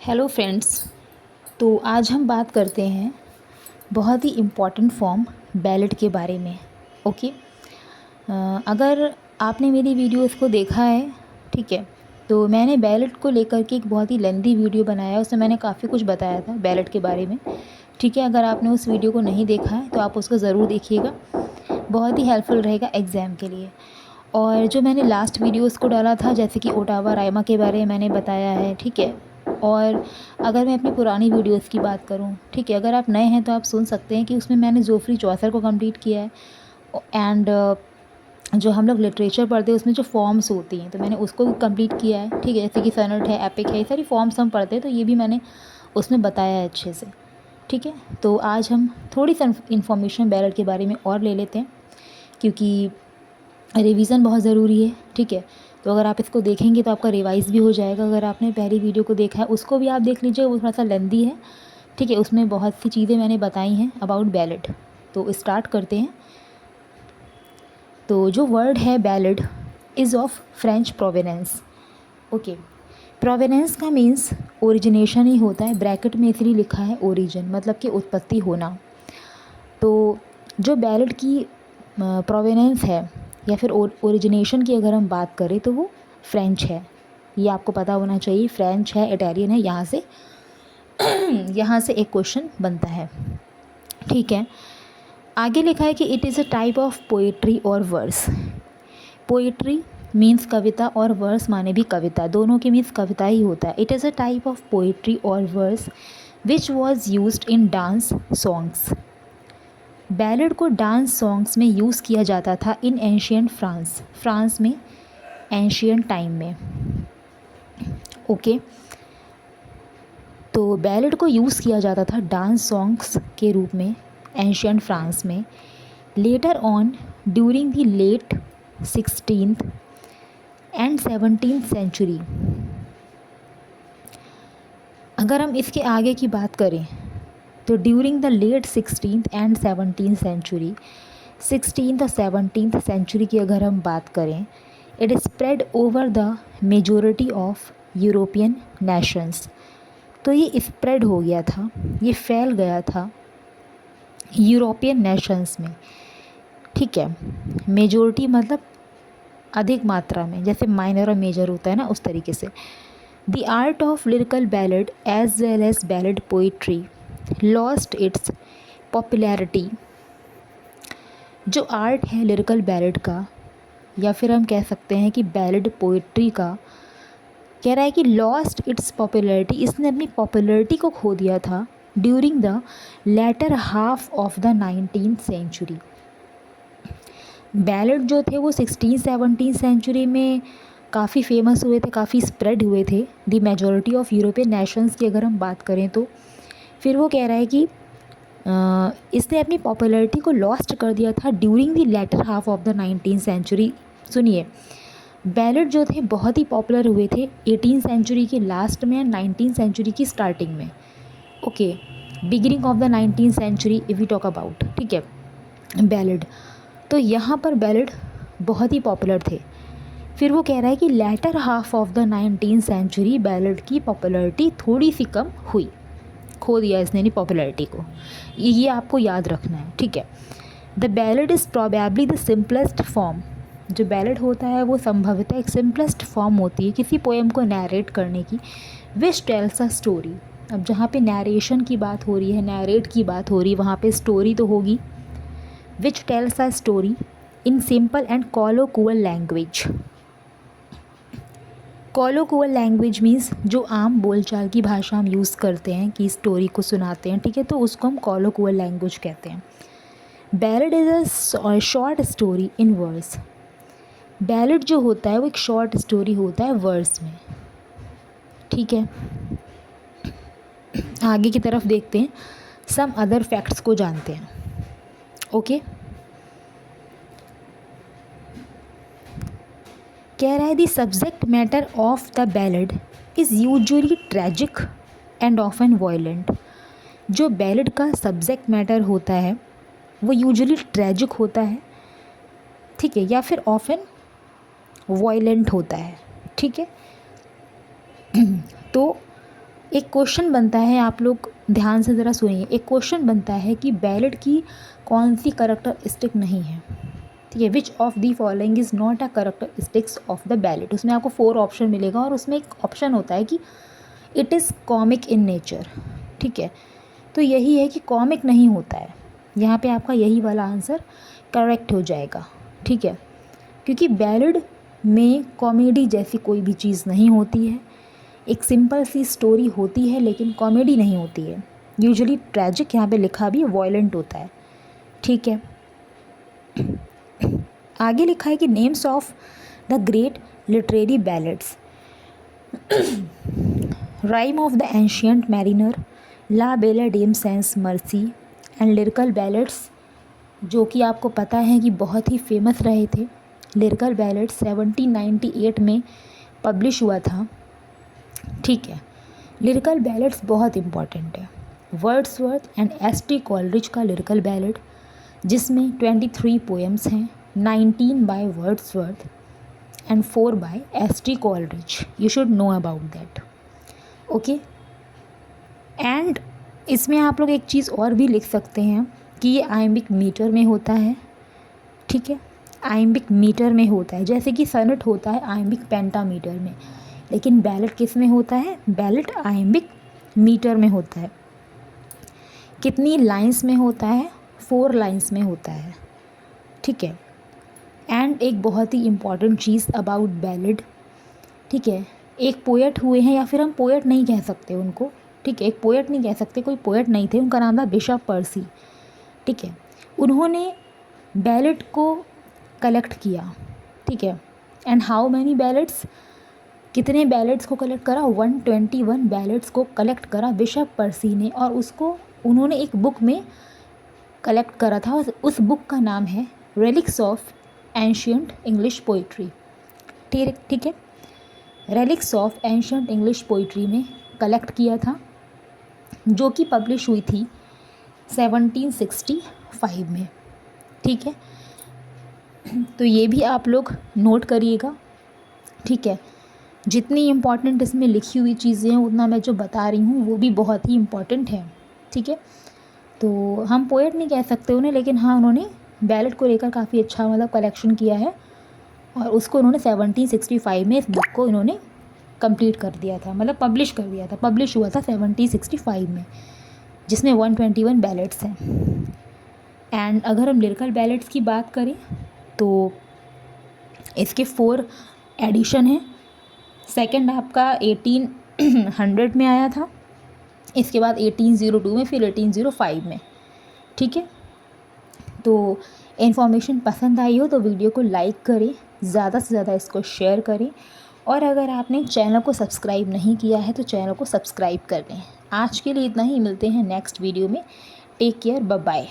Hello friends. तो आज हम बात करते हैं बहुत ही इम्पॉर्टेंट फॉर्म बैलेट के बारे में। ओके। अगर आपने मेरी वीडियोस को देखा है, ठीक है, तो मैंने बैलेट को लेकर के एक बहुत ही लेंथी वीडियो बनाया है। उसमें मैंने काफ़ी कुछ बताया था बैलेट के बारे में, ठीक है। अगर आपने उस वीडियो को नहीं देखा है तो आप उसको ज़रूर देखिएगा, बहुत ही हेल्पफुल रहेगा एग्ज़ाम के लिए। और जो मैंने लास्ट वीडियोस को डाला था, जैसे कि ओटावा रायमा के बारे में मैंने बताया है, ठीक है। और अगर मैं अपनी पुरानी वीडियोस की बात करूं, ठीक है, अगर आप नए हैं तो आप सुन सकते हैं कि उसमें मैंने जोफ्री चौसर को कंप्लीट किया है। एंड जो हम लोग लिटरेचर पढ़ते हैं उसमें जो फॉर्म्स होती हैं तो मैंने उसको भी कंप्लीट किया है, ठीक है। जैसे कि सनट है, एपिक है, ये सारी फॉर्म्स हम पढ़ते हैं तो ये भी मैंने उसमें बताया है अच्छे से, ठीक है। तो आज हम थोड़ी सी इन्फॉर्मेशन बैलेट के बारे में और ले लेते हैं, क्योंकि रिवीज़न बहुत ज़रूरी है, ठीक है। तो अगर आप इसको देखेंगे तो आपका रिवाइज़ भी हो जाएगा। अगर आपने पहली वीडियो को देखा है उसको भी आप देख लीजिए, वो थोड़ा सा लेंदी है, ठीक है। उसमें बहुत सी चीज़ें मैंने बताई हैं अबाउट बैलेट। तो स्टार्ट करते हैं। तो जो वर्ड है ballet is of French provenance. Okay. Provenance का मीन्स ओरिजिनेशन ही होता है, ब्रैकेट में इसलिए लिखा है ओरिजिन, मतलब कि उत्पत्ति होना। तो जो बैलेट की प्रोवेनेंस है या फिर ओरिजिनेशन की अगर हम बात करें तो वो फ्रेंच है। ये आपको पता होना चाहिए, फ्रेंच है, इटालियन है। यहाँ से एक क्वेश्चन बनता है, ठीक है। आगे लिखा है कि it is a type of poetry और वर्स। पोइट्री मीन्स कविता और वर्स माने भी कविता, दोनों के मीन्स कविता ही होता है। It is a type of poetry और verse which was used in dance songs. Ballad को डांस सॉन्ग्स में यूज़ किया जाता था इन एंशियंट फ्रांस में, एंशियंट टाइम में। ओके। तो बैलेड को यूज़ किया जाता था डांस सॉन्ग्स के रूप में एंशियंट फ्रांस में। Later on during the late 16th and 17th century. अगर हम इसके आगे की बात करें तो during the late 16th and 17th century, 16th और 17th सेंचुरी की अगर हम बात करें, it spread over the majority of European nations. तो ये स्प्रेड हो गया था, ये फैल गया था यूरोपियन नेशंस में, ठीक है। मेजॉरिटी मतलब अधिक मात्रा में, जैसे माइनर और मेजर होता है ना, उस तरीके से। The art of lyrical ballad as well as ballad poetry lost its popularity. जो आर्ट है लिरिकल बैलेड का, या फिर हम कह सकते हैं कि बैलेड पोइट्री का, कह रहा है कि लॉस्ट इट्स पॉपुलैरिटी, इसने अपनी पॉपुलैरिटी को खो दिया था during the latter half of the 19th century. Ballad जो थे वो 16th-17th सेंचुरी में काफ़ी फेमस हुए थे, काफ़ी स्प्रेड हुए थे the majority of European Nations की अगर हम बात करें तो। फिर वो कह रहा है कि इसने अपनी पॉपुलैरिटी को लॉस्ट कर दिया था during the latter half of the 19th century. सुनिए, बैलेड जो थे बहुत ही पॉपुलर हुए थे 18th सेंचुरी के लास्ट में एंड 19th सेंचुरी की स्टार्टिंग में। Okay, beginning of the 19th century if we talk about, ठीक है, बैलेड। तो यहाँ पर बैलेड बहुत ही पॉपुलर थे। फिर वो कह रहा है कि latter half of the 19th century ballad की पॉपुलैरिटी थोड़ी सी कम हुई, खो दिया इसने नहीं पॉपुलैरिटी को। ये आपको याद रखना है, ठीक है। The ballad is probably the simplest form. जो बैलेड होता है वो संभवतः एक सिंपलेस्ट फॉर्म होती है किसी पोएम को नैरेट करने की, विच टेल्स अ स्टोरी। अब जहाँ पे नैरेशन की बात हो रही है, नैरेट की बात हो रही है, वहाँ पे स्टोरी तो होगी। Which tells a story in simple and colloquial language. Colloquial language means जो आम बोलचाल की भाषा हम यूज़ करते हैं कि स्टोरी को सुनाते हैं, ठीक है, तो उसको हम कॉलोक्वल लैंग्वेज कहते हैं। Ballad is a short story in verse. Ballad जो होता है वो एक शॉर्ट स्टोरी होता है वर्स में, ठीक है। आगे की तरफ देखते हैं, सम अदर फैक्ट्स को जानते हैं। ओके। कह रहा है the subject matter of the ballad is usually tragic and often violent. जो बैलेड का सब्जेक्ट मैटर होता है वो यूजुअली ट्रैजिक होता है, ठीक है, या फिर ऑफन वायलेंट होता है, ठीक है। तो एक क्वेश्चन बनता है, आप लोग ध्यान से ज़रा सुनिए, एक क्वेश्चन बनता है कि बैलेट की कौन सी करैक्टरिस्टिक नहीं है, ठीक है, which of the following is not a characteristics of the ballot. उसमें आपको 4 ऑप्शन मिलेगा और उसमें एक ऑप्शन होता है कि it is comic in nature, ठीक है। तो यही है कि कॉमिक नहीं होता है, यहाँ पे आपका यही वाला आंसर करेक्ट हो जाएगा, ठीक है, क्योंकि बैलेड में कॉमेडी जैसी कोई भी चीज़ नहीं होती है। एक सिंपल सी स्टोरी होती है लेकिन कॉमेडी नहीं होती है। यूजुअली ट्रैजिक, यहाँ पे लिखा भी वायलेंट होता है, ठीक है। आगे लिखा है कि names of the great literary ballads, Rime of the Ancient Mariner, La Belle Dame sans Merci and Lyrical Ballads, जो कि आपको पता है कि बहुत ही फेमस रहे थे। लिरिकल बैलेड्स 1798 में पब्लिश हुआ था, ठीक है। लिरिकल बैलेड्स बहुत इम्पॉर्टेंट है। Wordsworth and S T. कॉलरिज का लिरिकल बैलेड, जिसमें 23 पोएम्स हैं, 19 by Wordsworth and 4 by S T. Coleridge. You should know about that, okay. And इसमें आप लोग एक चीज़ और भी लिख सकते हैं कि ये आइम्बिक मीटर में होता है, ठीक है, आइम्बिक मीटर में होता है। जैसे कि सनट होता है आइम्बिक पेंटामीटर में, लेकिन बैलेट किस में होता है, बैलेट आइम्बिक मीटर में होता है। कितनी लाइंस में होता है, 4 लाइंस में होता है, ठीक है। एंड एक बहुत ही इम्पॉर्टेंट चीज़ अबाउट बैलेड, ठीक है, एक पोएट हुए हैं, या फिर हम पोएट नहीं कह सकते उनको, ठीक है, एक पोएट नहीं कह सकते, कोई पोएट नहीं थे, उनका नाम था बिशप पर्सी, ठीक है। उन्होंने बैलेट को कलेक्ट किया, ठीक है। एंड हाउ मैनी बैलेट्स, कितने बैलेट्स को कलेक्ट करा, 121 बैलेट्स को कलेक्ट करा बिशप पर्सी ने, और उसको उन्होंने एक बुक में कलेक्ट करा था। उस बुक का नाम है relics of ancient English poetry, ठीक है, relics of ancient English poetry में कलेक्ट किया था, जो कि पब्लिश हुई थी 1765 में, ठीक है। तो ये भी आप लोग नोट करिएगा, ठीक है। जितनी इम्पॉर्टेंट इसमें लिखी हुई चीज़ें हैं उतना मैं जो बता रही हूँ वो भी बहुत ही इम्पॉर्टेंट है, ठीक है। तो हम पोएट नहीं कह सकते उन्हें, लेकिन हाँ उन्होंने बैलेट को लेकर काफ़ी अच्छा मतलब कलेक्शन किया है, और उसको उन्होंने 1765 में इस बुक को इन्होंने कंप्लीट कर दिया था, मतलब पब्लिश कर दिया था। पब्लिश हुआ था 1765 में, जिसमें 121 बैलेट्स हैं। एंड अगर हम लिरिकल बैलेट्स की बात करें तो इसके 4 एडिशन हैं। सेकंड आपका 1800 में आया था, इसके बाद 1802 में, फिर 1805 में, ठीक है। तो इन्फॉर्मेशन पसंद आई हो तो वीडियो को लाइक करें, ज़्यादा से ज़्यादा इसको शेयर करें, और अगर आपने चैनल को सब्सक्राइब नहीं किया है तो चैनल को सब्सक्राइब कर लें। आज के लिए इतना ही, मिलते हैं नेक्स्ट वीडियो में। Take care, bye bye.